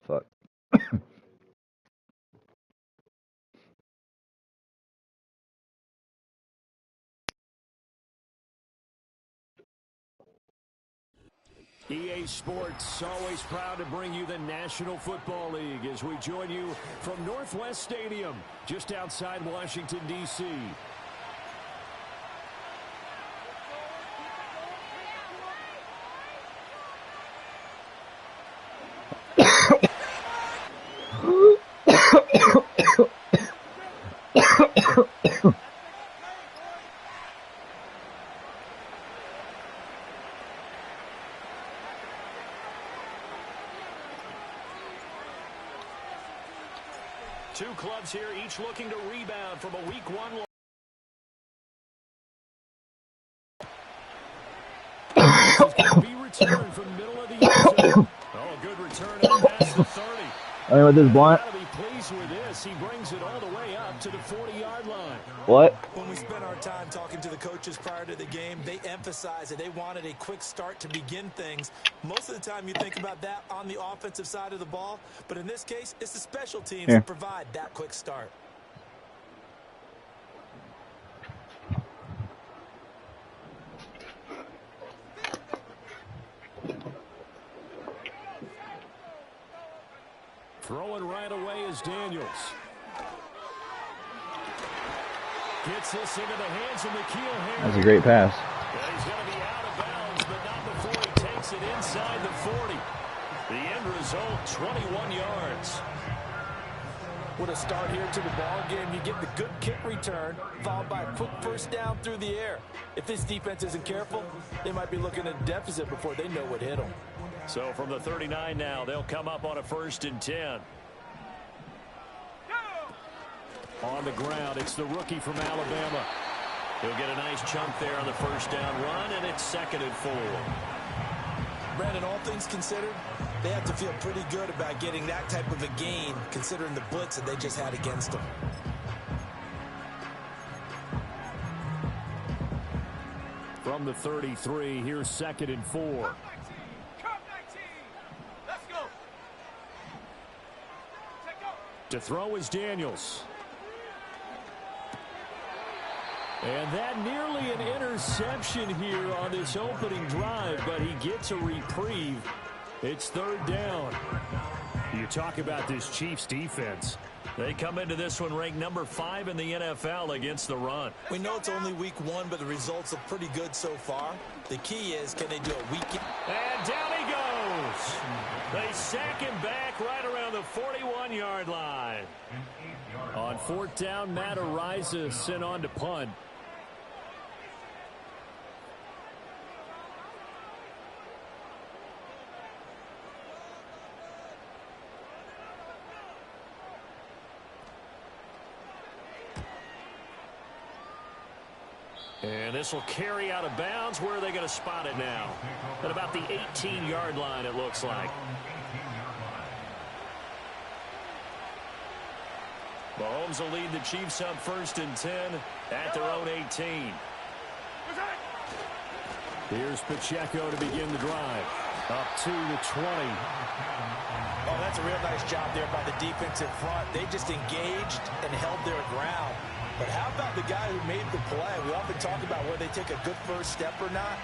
Fuck. EA Sports, always proud to bring you the National Football League as we join you from Northwest Stadium, just outside Washington, D.C. Two clubs here, each looking to rebound from a Week 1 loss. This is going to be returned from the middle of the end zone. Oh, good return and past the 30. I mean, with this blunt. Got to be pleased with this. He brings it all the way up to the 40-yard line. What? When we spent our time talking to the coaches prior to the game, they emphasized that they wanted a quick start to begin things. Most of the time you think about that on the offensive side of the ball, but in this case, it's the special teams that provide that quick start. Throwing right away is Daniels. Gets this into the hands of N'Keal Harry. That's a great pass. Yeah, he's going to be out of bounds, but not before he takes it inside the 40. The end result, 21 yards. What a start here to the ball game. You get the good kick return, followed by a quick first down through the air. If this defense isn't careful, they might be looking at a deficit before they know what hit them. So from the 39 now, they'll come up on a 1st and 10. On the ground, it's the rookie from Alabama. He'll get a nice chunk there on the first down run, and it's 2nd and 4. Brandon, all things considered, they have to feel pretty good about getting that type of a gain, considering the blitz that they just had against them. From the 33, here's 2nd and 4. To throw is Daniels. And that nearly an interception here on this opening drive, but he gets a reprieve. It's 3rd down. You talk about this Chiefs defense. They come into this one ranked number 5 in the NFL against the run. We know it's only week 1, but the results look pretty good so far. The key is, can they do a week? And down he goes. They sack him back right around the 41-yard line. On 4th down, Matt Araiza sent on to punt. And this will carry out of bounds. Where are they going to spot it now? At about the 18-yard line, it looks like. Mahomes will lead the Chiefs up 1st and 10 at their own 18. Here's Pacheco to begin the drive. Up to the 20. Oh, that's a real nice job there by the defensive front. They just engaged and held their ground. But how about the guy who made the play? We often talk about whether they take a good first step or not.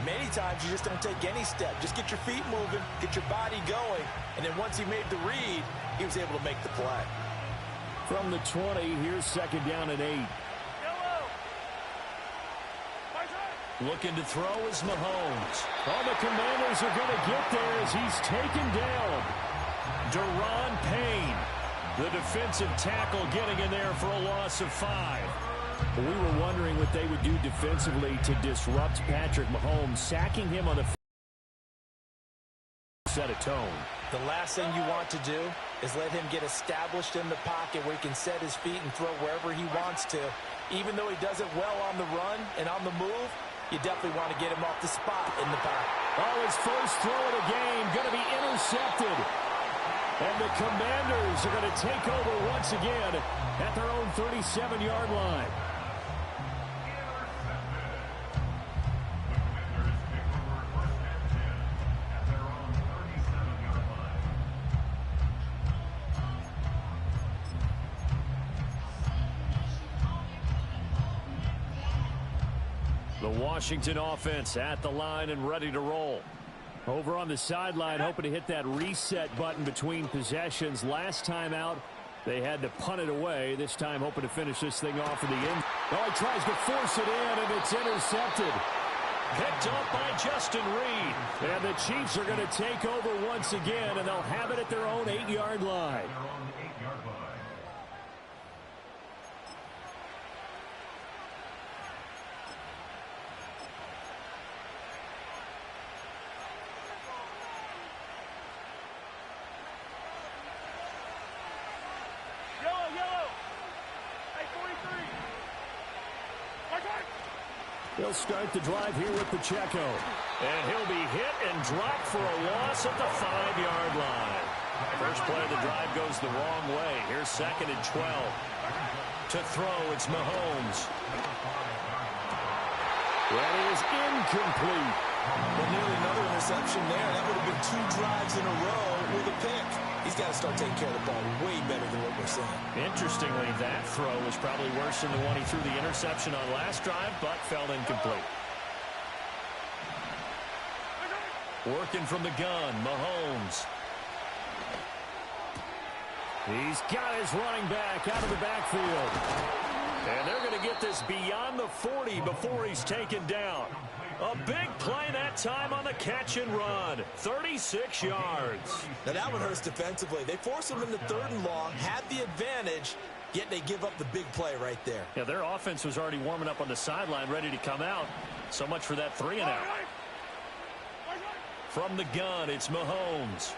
Many times you just don't take any step. Just get your feet moving, get your body going, and then once he made the read, he was able to make the play. From the 20, here's 2nd down and 8. Looking to throw is Mahomes. Oh, the Commanders are going to get there as he's taken down. Deron Payne, the defensive tackle, getting in there for a loss of 5. We were wondering what they would do defensively to disrupt Patrick Mahomes. Sacking him on the set a tone. The last thing you want to do is let him get established in the pocket where he can set his feet and throw wherever he wants to. Even though he does it well on the run and on the move, you definitely want to get him off the spot in the pocket. Oh, his first throw of the game going to be intercepted. And the Commanders are going to take over once again at their own 37-yard line. The Washington offense at the line and ready to roll. Over on the sideline, hoping to hit that reset button between possessions. Last time out, they had to punt it away. This time, hoping to finish this thing off in the end. Oh, he tries to force it in, and it's intercepted. Picked up by Justin Reed. And the Chiefs are going to take over once again, and they'll have it at their own 8-yard line. He'll start the drive here with Pacheco. And he'll be hit and dropped for a loss at the 5-yard line. First play of the drive goes the wrong way. Here's 2nd and 12. To throw, it's Mahomes. That is incomplete. Well, nearly another interception there. That would have been 2 drives in a row with a pick. He's got to start taking care of the ball way better than what we're seeing. Interestingly, that throw was probably worse than the one he threw the interception on last drive, but fell incomplete. Working from the gun, Mahomes. He's got his running back out of the backfield. And they're going to get this beyond the 40 before he's taken down. A big play that time on the catch and run. 36 yards. Now that one hurts defensively. They forced him into 3rd and long, had the advantage, yet they give up the big play right there. Yeah, their offense was already warming up on the sideline, ready to come out. So much for that 3-and-out. From the gun, it's Mahomes.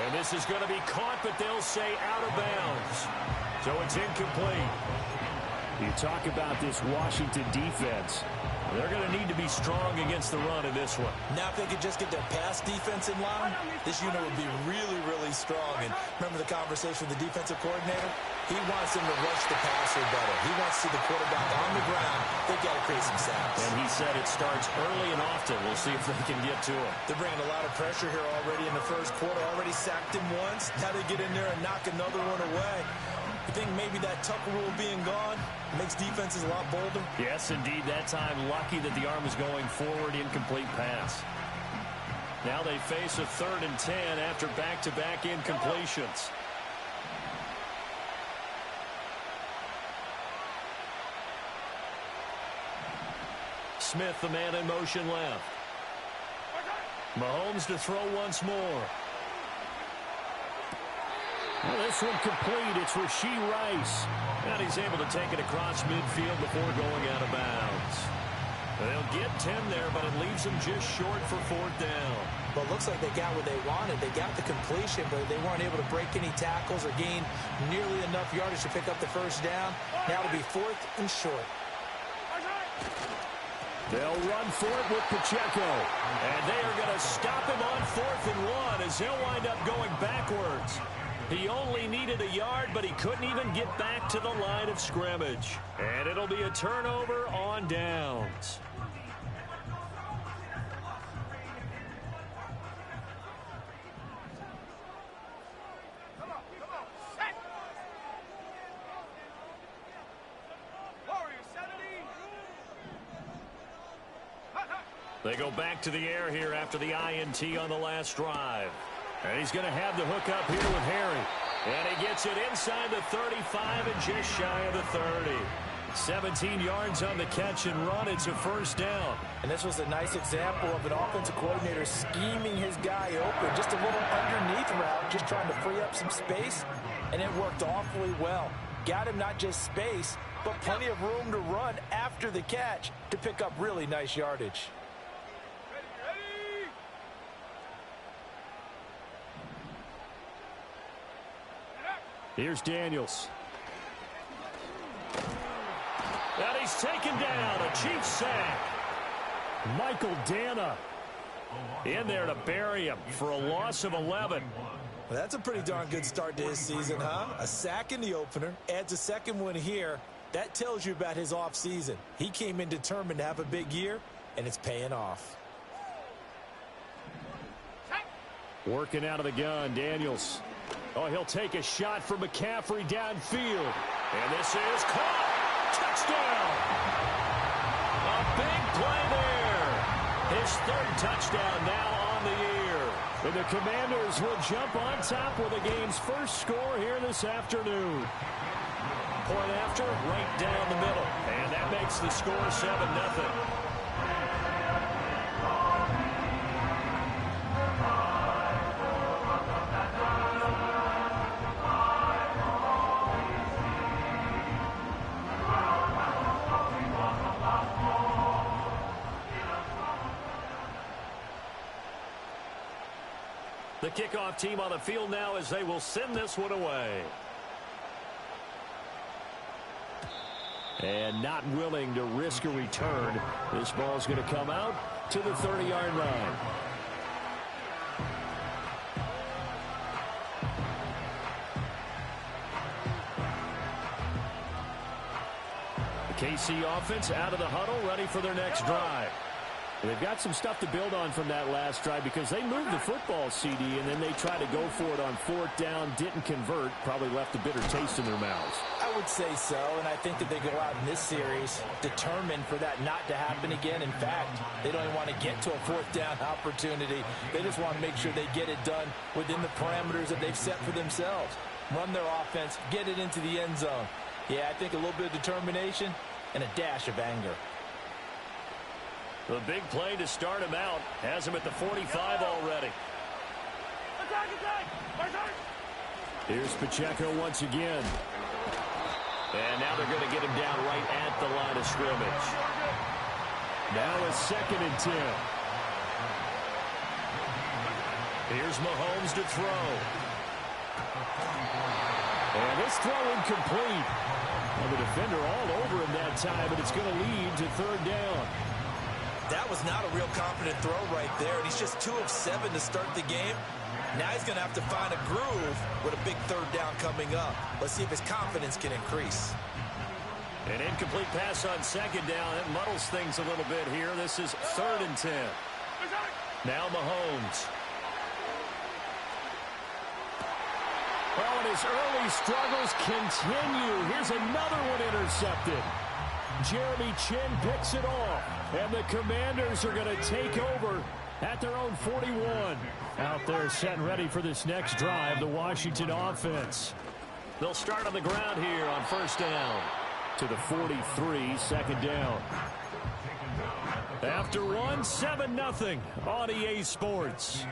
And this is going to be caught, but they'll say out of bounds. So it's incomplete. You talk about this Washington defense. They're going to need to be strong against the run in this one. Now, if they could just get their pass defense in line, this unit would be really, really strong. And remember the conversation with the defensive coordinator? He wants them to rush the passer better. He wants to see the quarterback on the ground. They've got to create some sacks. And he said it starts early and often. We'll see if they can get to him. They're bringing a lot of pressure here already in the first quarter. Already sacked him once. Now they get in there and knock another one away. You think maybe that Tucker rule being gone makes defenses a lot bolder? Yes, indeed. That time, lucky that the arm is going forward, incomplete pass. Now they face a 3rd and 10 after back-to-back incompletions. Smith, the man in motion left. Mahomes to throw once more. Well, this one complete. It's Rashee Rice. And he's able to take it across midfield before going out of bounds. They'll get 10 there, but it leaves them just short for 4th down. Well, it looks like they got what they wanted. They got the completion, but they weren't able to break any tackles or gain nearly enough yardage to pick up the 1st down. Now it'll be 4th and short. They'll run for it with Pacheco. And they are going to stop him on 4th and 1 as he'll wind up going backwards. He only needed a yard, but he couldn't even get back to the line of scrimmage. And it'll be a turnover on downs. They go back to the air here after the INT on the last drive. And he's going to have the hook up here with Harry. And he gets it inside the 35 and just shy of the 30. 17 yards on the catch and run. It's a 1st down. And this was a nice example of an offensive coordinator scheming his guy open. Just a little underneath route, just trying to free up some space. And it worked awfully well. Got him not just space, but plenty of room to run after the catch to pick up really nice yardage. Here's Daniels. And he's taken down. A Chiefs sack. Michael Dana in there to bury him for a loss of 11. Well, that's a pretty darn good start to his season, huh? A sack in the opener, adds a 2nd one here. That tells you about his offseason. He came in determined to have a big year, and it's paying off. Working out of the gun, Daniels. Oh, he'll take a shot for McCaffrey downfield. And this is caught. Touchdown. A His third touchdown now on the year. And the Commanders will jump on top with the game's first score here this afternoon. Point after, right down the middle. And that makes the score 7-0. The kickoff team on the field now as they will send this one away. And not willing to risk a return. This ball's going to come out to the 30-yard line. The KC offense out of the huddle, ready for their next drive. They've got some stuff to build on from that last drive because they moved the football, CD, and then they tried to go for it on fourth down, didn't convert, probably left a bitter taste in their mouths. I would say so, and I think that they go out in this series determined for that not to happen again. In fact, they don't even want to get to a fourth down opportunity. They just want to make sure they get it done within the parameters that they've set for themselves. Run their offense, get it into the end zone. Yeah, I think a little bit of determination and a dash of anger. The big play to start him out has him at the 45 already. Here's Pacheco once again. And now they're going to get him down right at the line of scrimmage. Now it's 2nd and 10. Here's Mahomes to throw. And this throw incomplete. And the defender all over him that time, but it's going to lead to 3rd down. That was not a real confident throw right there, and he's just 2 of 7 to start the game. Now he's going to have to find a groove with a big 3rd down coming up. Let's see if his confidence can increase. An incomplete pass on 2nd down. It muddles things a little bit here. This is 3rd and 10. Now Mahomes. Oh, and his early struggles continue. Here's another one intercepted. Jeremy Chin picks it off. And the Commanders are going to take over at their own 41. Out there set and ready for this next drive, the Washington offense. They'll start on the ground here on 1st down. To the 43, 2nd down. After one, 7-0 on EA Sports.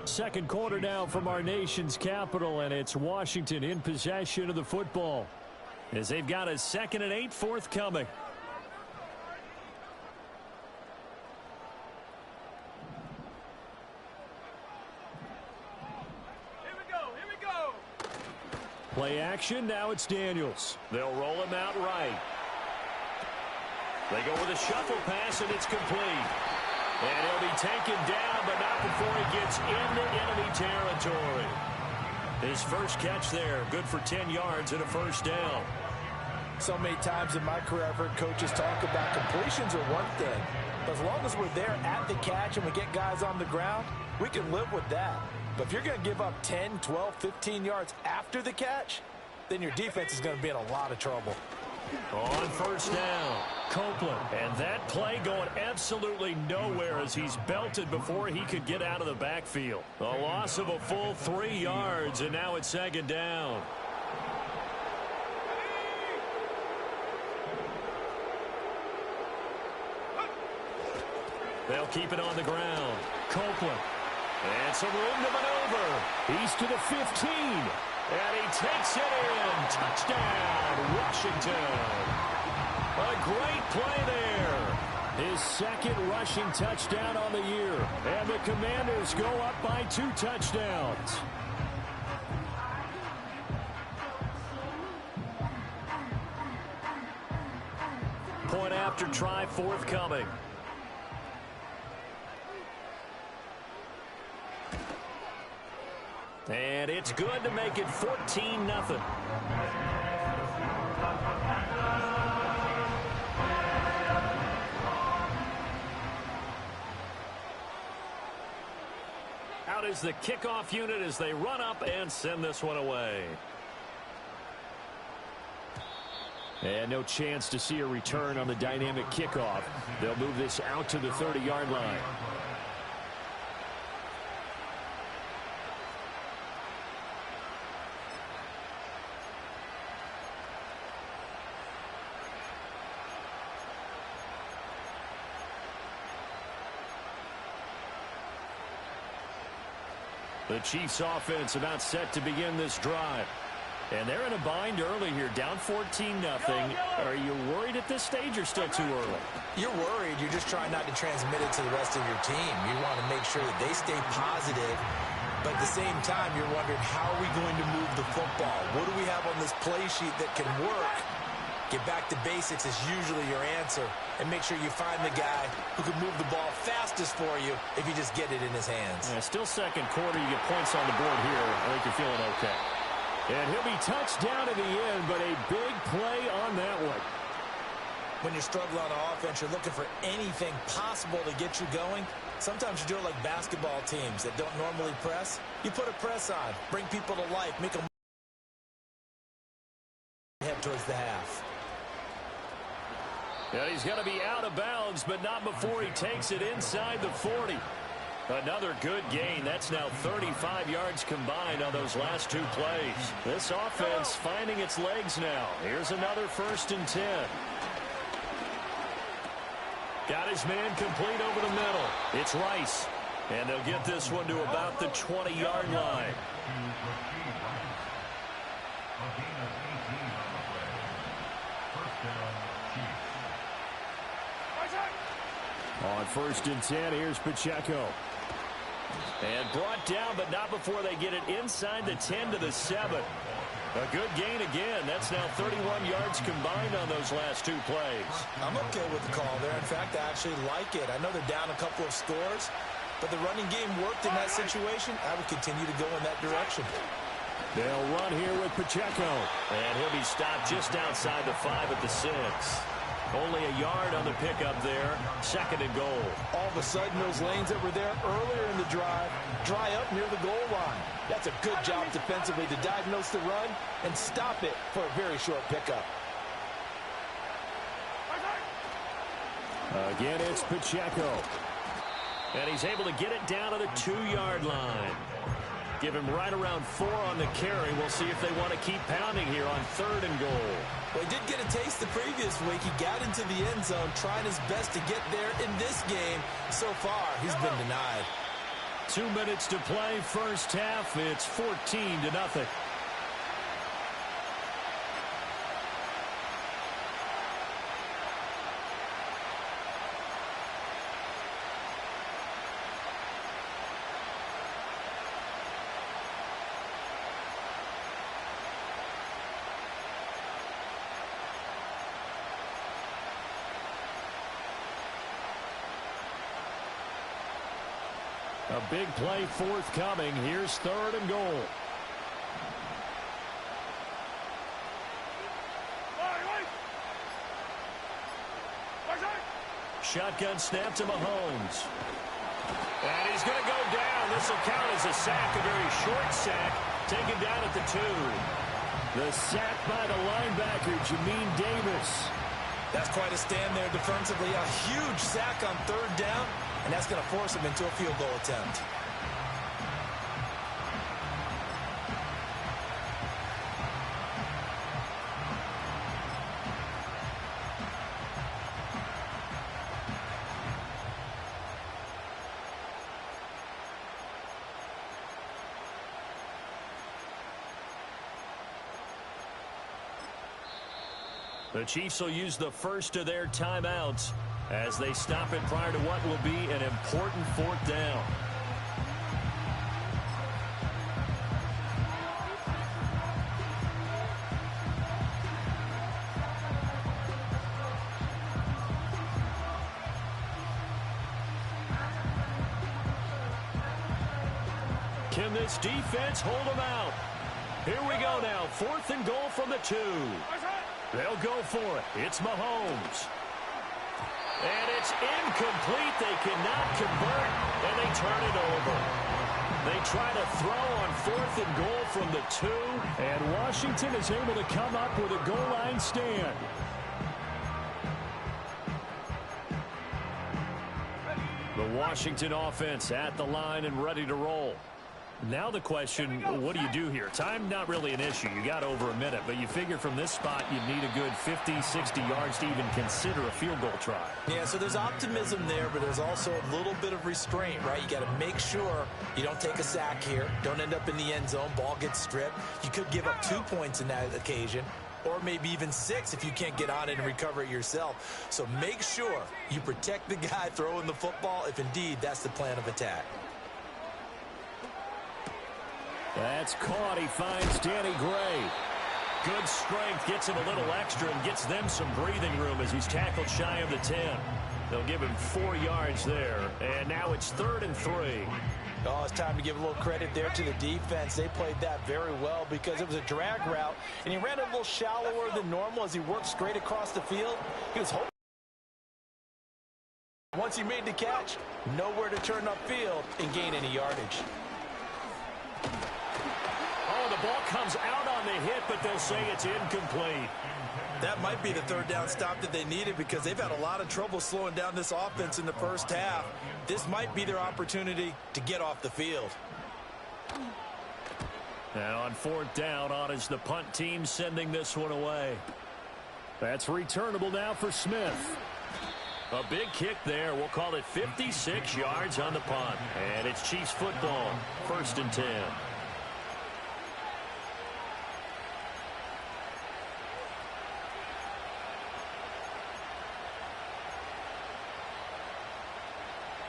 Second quarter now from our nation's capital, and it's Washington in possession of the football as they've got a 2nd and 8 forthcoming. Here we go. Play action, now it's Daniels. They'll roll him out right. They go with a shuffle pass, and it's complete. And he'll be taken down, but not before he gets into enemy territory. His first catch there, good for 10 yards and a 1st down. So many times in my career I've heard coaches talk about completions are one thing. But as long as we're there at the catch and we get guys on the ground, we can live with that. But if you're going to give up 10, 12, 15 yards after the catch, then your defense is going to be in a lot of trouble. On 1st down, Copeland. And that play going absolutely nowhere as he's belted before he could get out of the backfield. A loss of a full 3 yards, and now it's 2nd down. They'll keep it on the ground. Copeland. And some room to maneuver. He's to the 15. And he takes it in. Touchdown, Washington. A great play there. His 2nd rushing touchdown on the year. And the Commanders go up by 2 touchdowns. Point after try forthcoming. And it's good to make it 14-0. Out is the kickoff unit as they run up and send this one away. And no chance to see a return on the dynamic kickoff. They'll move this out to the 30-yard line. The Chiefs offense about set to begin this drive. And they're in a bind early here, down 14-0. Are you worried at this stage or still too early? You're worried. You're just trying not to transmit it to the rest of your team. You want to make sure that they stay positive. But at the same time, you're wondering, how are we going to move the football? What do we have on this play sheet that can work? Get back to basics is usually your answer. And make sure you find the guy who can move the ball fastest for you if you just get it in his hands. Yeah, still second quarter. You get points on the board here. I think you're feeling okay. And he'll be touched down at the end, but a big play on that one. When you're struggling on offense, you're looking for anything possible to get you going. Sometimes you do it like basketball teams that don't normally press. You put a press on, bring people to life, make them head towards the half. And he's going to be out of bounds, but not before he takes it inside the 40. Another good gain. That's now 35 yards combined on those last two plays. This offense finding its legs now. Here's another 1st and 10. Got his man complete over the middle. It's Rice. And they'll get this one to about the 20-yard line. On 1st and 10, here's Pacheco. And brought down, but not before they get it inside the 10 to the 7. A good gain again. That's now 31 yards combined on those last two plays. I'm okay with the call there. In fact, I actually like it. I know they're down a couple of scores, but the running game worked in that situation. I would continue to go in that direction. They'll run here with Pacheco. And he'll be stopped just outside the 5 at the 6. Only a yard on the pickup there. 2nd and goal. All of a sudden, those lanes that were there earlier in the drive dry up near the goal line. That's a good job defensively to diagnose the run and stop it for a very short pickup. Again, it's Pacheco. And he's able to get it down to the 2-yard line. Give him right around 4 on the carry. We'll see if they want to keep pounding here on 3rd and goal. Well, he did get a taste the previous week. He got into the end zone, trying his best to get there in this game. So far, he's been denied. 2 minutes to play, first half. It's 14-0. A big play forthcoming. Here's 3rd and goal. Shotgun snap to Mahomes. And he's going to go down. This will count as a sack, a very short sack, taken down at the 2. The sack by the linebacker, Jamin Davis. That's quite a stand there defensively. A huge sack on 3rd down, and that's going to force him into a field goal attempt. The Chiefs will use the first of their timeouts as they stop it prior to what will be an important 4th down. Can this defense hold them out? Here we go now. 4th and goal from the 2. They'll go for it. It's Mahomes. And it's incomplete. They cannot convert, and they turn it over. They try to throw on 4th and goal from the 2, and Washington is able to come up with a goal line and stand. The Washington offense at the line and ready to roll. Now the question, what do you do here? Time not really an issue. You got over a minute, but you figure from this spot you'd need a good 50, 60 yards to even consider a field goal try. Yeah, so there's optimism there, but there's also a little bit of restraint, right? You got to make sure you don't take a sack here. Don't end up in the end zone. Ball gets stripped. You could give up 2 points in that occasion, or maybe even 6 if you can't get on it and recover it yourself. So make sure you protect the guy throwing the football if indeed that's the plan of attack. That's caught. He finds Danny Gray. Good strength, gets him a little extra and gets them some breathing room as he's tackled shy of the 10. They'll give him 4 yards there, and now it's 3rd and 3. Oh, it's time to give a little credit there to the defense. They played that very well because it was a drag route, and he ran it a little shallower than normal as he worked straight across the field. He was hoping. Once he made the catch, nowhere to turn upfield and gain any yardage. Oh, the ball comes out on the hit, but they'll say it's incomplete. That might be the 3rd down stop that they needed because they've had a lot of trouble slowing down this offense in the first half. This might be their opportunity to get off the field. And on 4th down, on is the punt team sending this one away. That's returnable now for Smith. A big kick there. We'll call it 56 yards on the punt. And it's Chiefs football, 1st and 10.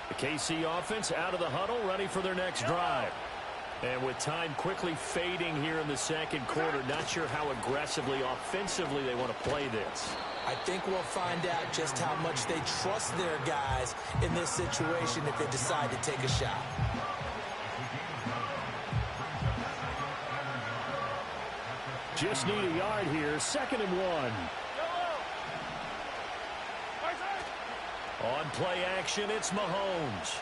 The KC offense out of the huddle, ready for their next drive. And with time quickly fading here in the 2nd quarter, not sure how aggressively, offensively they want to play this. I think we'll find out just how much they trust their guys in this situation if they decide to take a shot. Just need a yard here, 2nd and 1. On play action, it's Mahomes.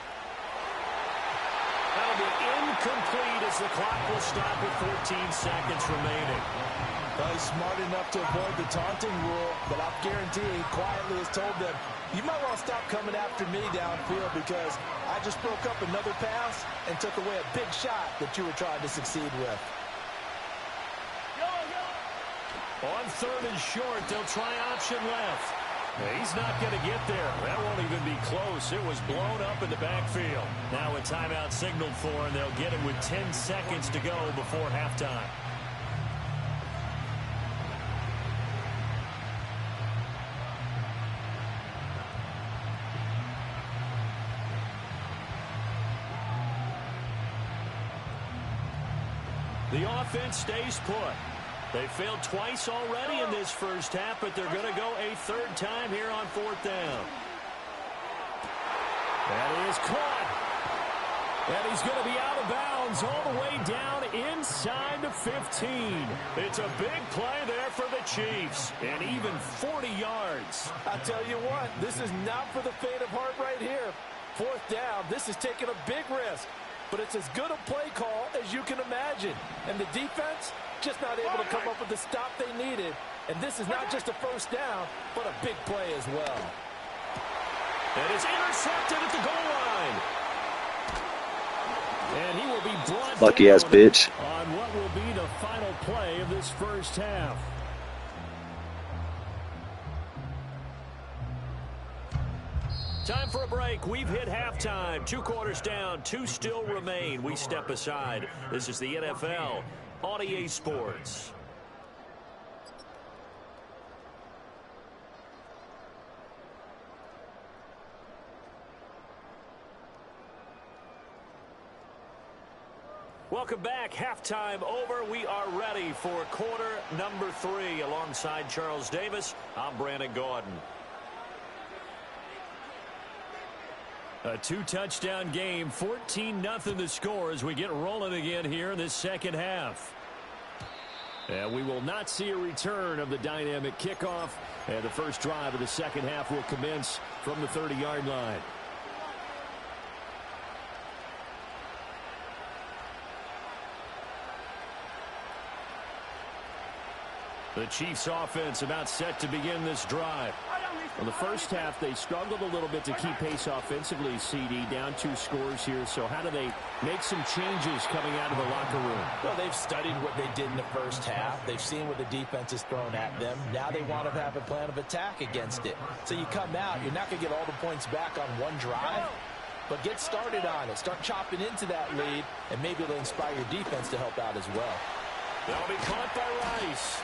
That'll be incomplete as the clock will stop with 14 seconds remaining. Well, he's smart enough to avoid the taunting rule, but I'll guarantee he quietly has told them, you might want to stop coming after me downfield because I just broke up another pass and took away a big shot that you were trying to succeed with. On 3rd and short, they'll try option left. He's not going to get there. That won't even be close. It was blown up in the backfield. Now a timeout signaled for, and they'll get it with 10 seconds to go before halftime. The offense stays put. They failed twice already in this first half, but they're going to go a 3rd time here on 4th down. That is caught. And he's going to be out of bounds all the way down inside the 15. It's a big play there for the Chiefs, and even 40 yards. I tell you what, this is not for the faint of heart right here. 4th down, this is taking a big risk, but it's as good a play call as you can imagine. And the defense just not able to come up with the stop they needed. And this is not just a 1st down, but a big play as well. And it's intercepted at the goal line. And he will be brought Lucky ass bitch. on what will be the final play of this first half. Time for a break. We've hit halftime. 2 quarters down, 2 still remain. We step aside. This is the NFL on EA Sports. Welcome back. Halftime over. We are ready for quarter number 3. Alongside Charles Davis, I'm Brandon Gordon. A 2-touchdown game, 14-0 the score as we get rolling again here in this second half. And we will not see a return of the dynamic kickoff. And the first drive of the second half will commence from the 30-yard line. The Chiefs offense about set to begin this drive. Well, the first half, they struggled a little bit to keep pace offensively, CD, down 2 scores here. So how do they make some changes coming out of the locker room? Well, they've studied what they did in the first half. They've seen what the defense has thrown at them. Now they want to have a plan of attack against it. So you come out, you're not going to get all the points back on one drive, but get started on it. Start chopping into that lead, and maybe it'll inspire your defense to help out as well. That'll be caught by Rice.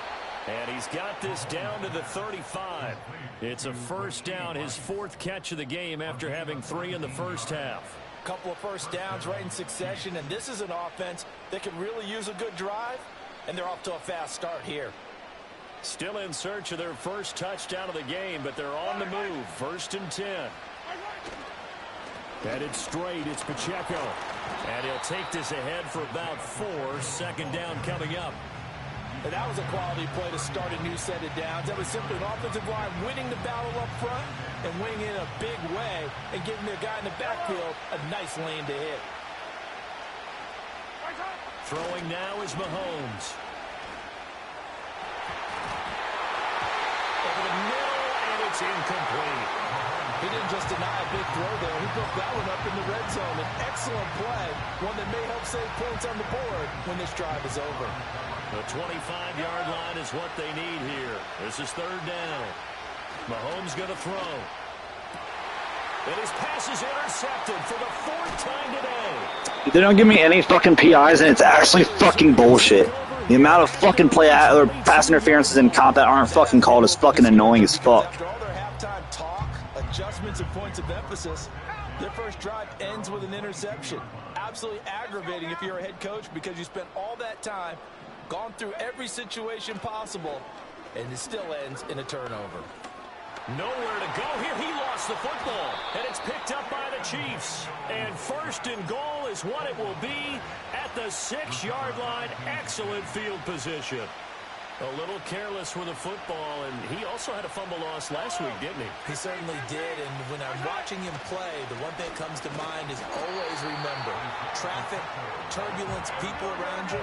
And he's got this down to the 35. It's a first down, his 4th catch of the game after having 3 in the first half. Couple of first downs right in succession, and this is an offense that can really use a good drive, and they're off to a fast start here. Still in search of their first touchdown of the game, but they're on the move. 1st and 10. Headed straight, it's Pacheco. And he'll take this ahead for about 4. 2nd down coming up. And that was a quality play to start a new set of downs. That was simply an offensive line winning the battle up front and winning in a big way and giving their guy in the backfield a nice lane to hit. Throwing now is Mahomes. Over the middle, and it's incomplete. He didn't just deny a big throw there. He broke that one up in the red zone. An excellent play, one that may help save points on the board when this drive is over. The 25-yard line is what they need here. This is 3rd down. Mahomes going to throw. And his pass is intercepted for the 4th time today. They don't give me any fucking PIs, and it's actually fucking bullshit. The amount of fucking or pass interferences in combat aren't fucking called is fucking annoying as fuck. After all their halftime talk, adjustments, and points of emphasis, their first drive ends with an interception. Absolutely aggravating if you're a head coach because you spent all that time, gone through every situation possible, and it still ends in a turnover. Nowhere to go here. He lost the football, and it's picked up by the Chiefs. And 1st and goal is what it will be at the 6-yard line. Excellent field position. A little careless with the football, and he also had a fumble loss last week, didn't he? He certainly did, and when I'm watching him play, the one thing that comes to mind is always remember, traffic, turbulence, people around you,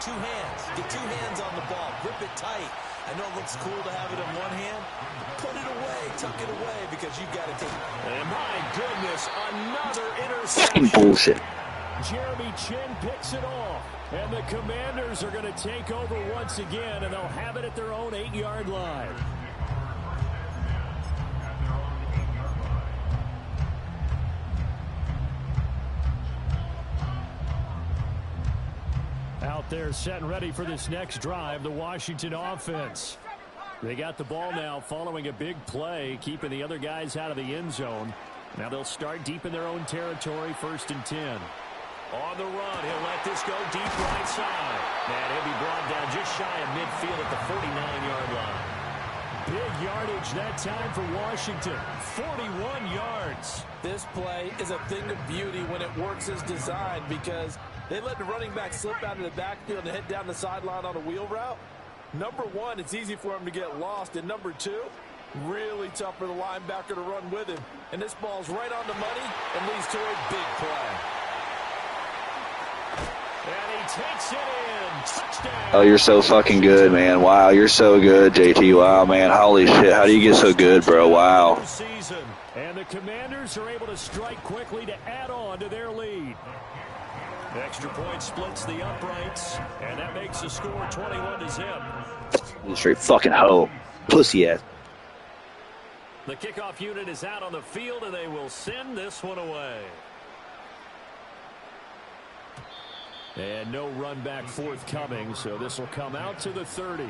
2 hands. Get 2 hands on the ball. Grip it tight. I know it looks cool to have it in one hand. Put it away. Tuck it away because you've got to take it. And my goodness, another interception. Fucking bullshit. Jeremy Chin picks it off. And the Commanders are going to take over once again, and they'll have it at their own 8-yard line. Out there set and ready for this next drive, the Washington offense. They got the ball now following a big play, keeping the other guys out of the end zone. Now they'll start deep in their own territory, 1st and 10. On the run, he'll let this go deep right side. And he'll be brought down just shy of midfield at the 49-yard line. Big yardage that time for Washington, 41 yards. This play is a thing of beauty when it works as designed because they let the running back slip out of the backfield and head down the sideline on a wheel route. Number 1, it's easy for him to get lost. And number 2, really tough for the linebacker to run with him. And this ball's right on the money and leads to a big play. And he takes it in. Touchdown. Oh, you're so fucking good, man. Wow, you're so good, JT. Wow, man. Holy shit. How do you get so good, bro? Wow. And the Commanders are able to strike quickly to add on to their lead. Extra point splits the uprights, and that makes the score 21-0. Straight fucking hoe. Pussy ass. The kickoff unit is out on the field, and they will send this one away. And no run back forthcoming, so this will come out to the 30.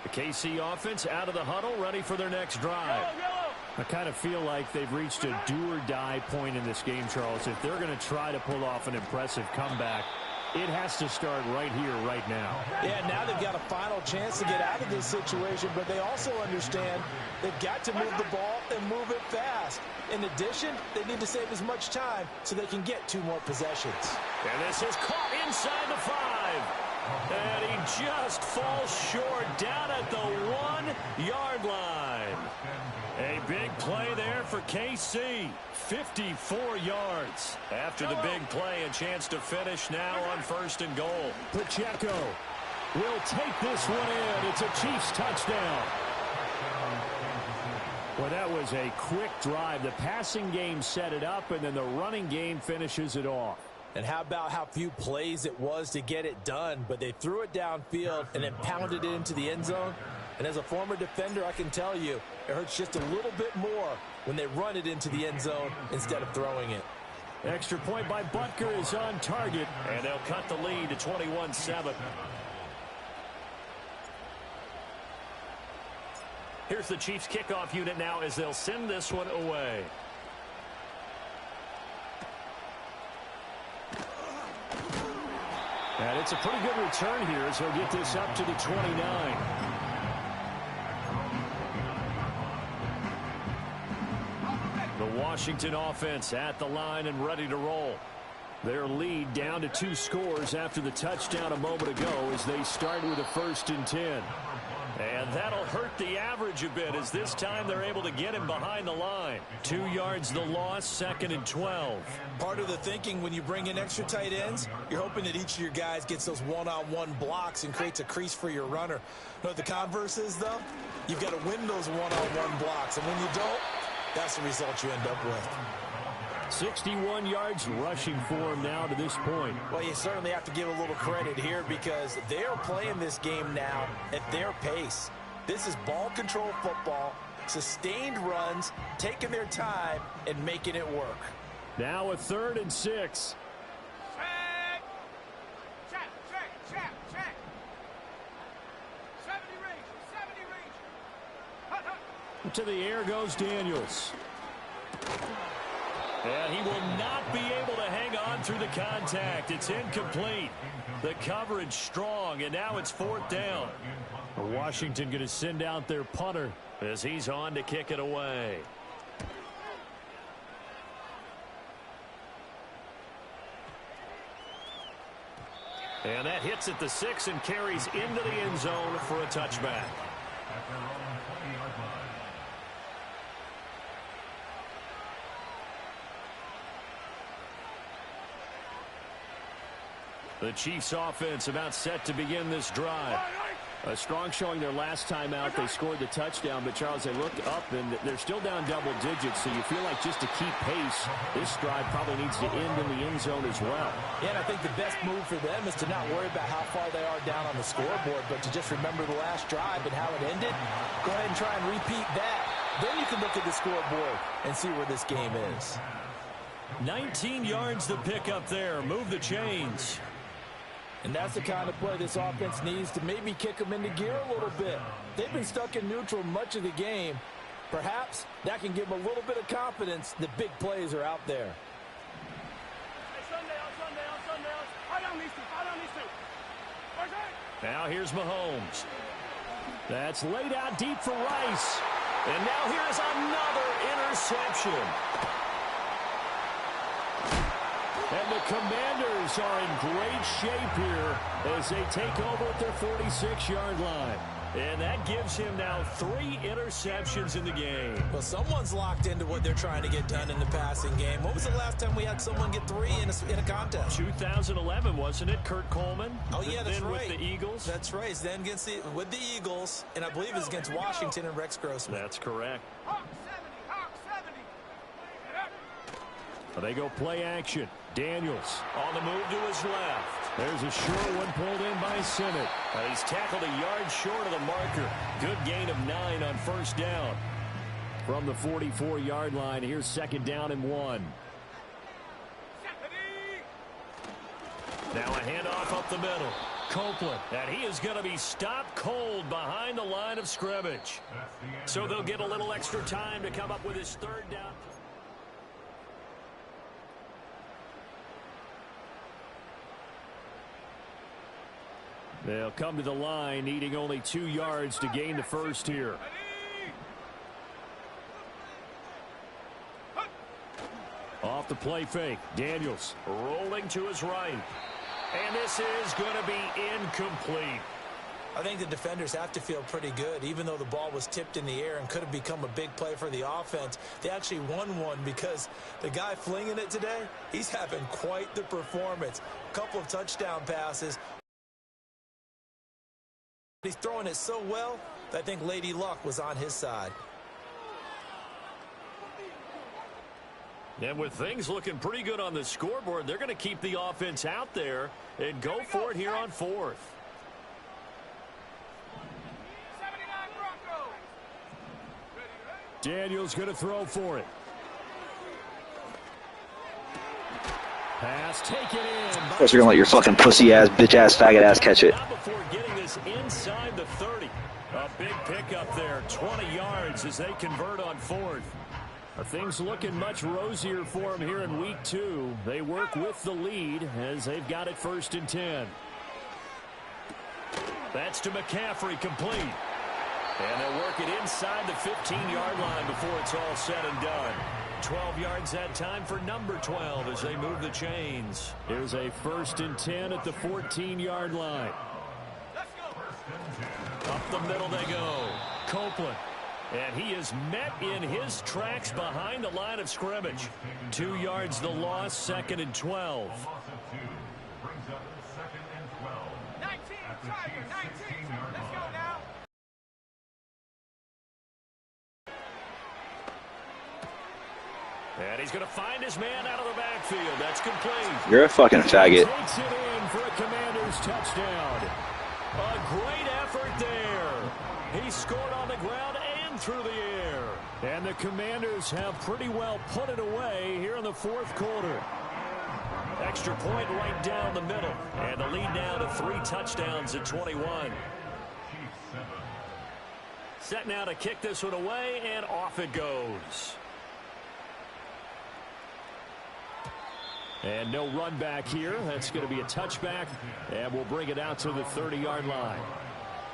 The KC offense out of the huddle, ready for their next drive. I kind of feel like they've reached a do-or-die point in this game, Charles. If they're going to try to pull off an impressive comeback, it has to start right here, right now. Yeah, now they've got a final chance to get out of this situation, but they also understand they've got to move the ball and move it fast. In addition, they need to save as much time so they can get 2 more possessions. And this is caught inside the 5. And he just falls short down at the 1-yard line. A big play there for KC. 54 yards. After the big play, a chance to finish now on 1st and goal. Pacheco will take this one in. It's a Chiefs touchdown. Well, that was a quick drive. The passing game set it up, and then the running game finishes it off. And how about how few plays it was to get it done, but they threw it downfield and then pounded it into the end zone. And as a former defender, I can tell you, it hurts just a little bit more when they run it into the end zone instead of throwing it. Extra point by Butker is on target, and they'll cut the lead to 21-7. Here's the Chiefs kickoff unit now as they'll send this one away. And it's a pretty good return here as he'll get this up to the 29. The Washington offense at the line and ready to roll. Their lead down to 2 scores after the touchdown a moment ago as they start with a 1st and 10. And that'll hurt the average a bit as this time they're able to get him behind the line. 2 yards the loss, 2nd and 12. Part of the thinking when you bring in extra tight ends, you're hoping that each of your guys gets those one-on-one blocks and creates a crease for your runner. You know what the converse is, though? You've got to win those one-on-one blocks, and when you don't, that's the result you end up with. 61 yards rushing for him now to this point. Well, you certainly have to give a little credit here because they're playing this game now at their pace. This is ball control football, sustained runs, taking their time, and making it work. Now a 3rd and 6. Check. 70 range. To the air goes Daniels. And he will not be able to hang on through the contact. It's incomplete. The coverage strong, and now it's 4th down. Washington going to send out their punter as he's on to kick it away. And that hits at the 6 and carries into the end zone for a touchback. The Chiefs offense about set to begin this drive. A strong showing their last time out. They scored the touchdown, but Charles, they looked up and they're still down double digits, so you feel like just to keep pace, this drive probably needs to end in the end zone as well. Yeah, and I think the best move for them is to not worry about how far they are down on the scoreboard, but to just remember the last drive and how it ended. Go ahead and try and repeat that. Then you can look at the scoreboard and see where this game is. 19 yards to pick up there. Move the chains. And that's the kind of play this offense needs to maybe kick them into gear a little bit. They've been stuck in neutral much of the game. Perhaps that can give them a little bit of confidence that big plays are out there. Now here's Mahomes. That's laid out deep for Rice. And now here's another interception. And the Commanders are in great shape here as they take over at their 46-yard line. And that gives him now 3 interceptions in the game. Well, someone's locked into what they're trying to get done in the passing game. When was the last time we had someone get 3 in a contest? 2011, wasn't it? Kurt Coleman? Oh, yeah, that's then right. With the Eagles? That's right. Then with the Eagles, and I believe it's against Washington and Rex Grossman. That's correct. Hawk 70. They go play action. Daniels on the move to his left. There's a short one pulled in by Simmett. He's tackled a yard short of the marker. Good gain of 9 on 1st down. From the 44-yard line, here's 2nd down and 1. Now a handoff up the middle. Copeland, and he is going to be stopped cold behind the line of scrimmage. So they'll get a little extra time to come up with his 3rd down. They'll come to the line, needing only 2 yards to gain the 1st here. Off the play fake. Daniels rolling to his right. And this is going to be incomplete. I think the defenders have to feel pretty good. Even though the ball was tipped in the air and could have become a big play for the offense, they actually won one because the guy flinging it today, he's having quite the performance. A couple of touchdown passes. He's throwing it so well that I think Lady Luck was on his side. And with things looking pretty good on the scoreboard, they're going to keep the offense out there and go for it here on fourth. 79 Broncos. Daniel's going to throw for it. Pass taken in. Of course, you're gonna let your fucking pussy ass, bitch ass, faggot ass catch it. Not before getting this inside the 30. A big pickup there, 20 yards as they convert on fourth. Things looking much rosier for them here in week 2. They work with the lead as they've got it 1st and 10. That's to McCaffrey, complete. And they'll work it inside the 15-yard line before it's all said and done. 12 yards that time for number 12 as they move the chains. Here's a 1st and 10 at the 14-yard line. Let's go. Up the middle they go. Copeland. And he is met in his tracks behind the line of scrimmage. 2 yards the loss, 2nd and 12. 19, Tiger, 19. Let's go now. And he's going to find his man out of the backfield. That's complete. You're a fucking faggot. Takes it in for a Commanders touchdown. A great effort there. He scored on the ground and through the air. And the Commanders have pretty well put it away here in the 4th quarter. Extra point right down the middle. And the lead now to 3 touchdowns at 21. Set now to kick this one away, and off it goes. And no run back here. That's going to be a touchback, and we'll bring it out to the 30-yard line.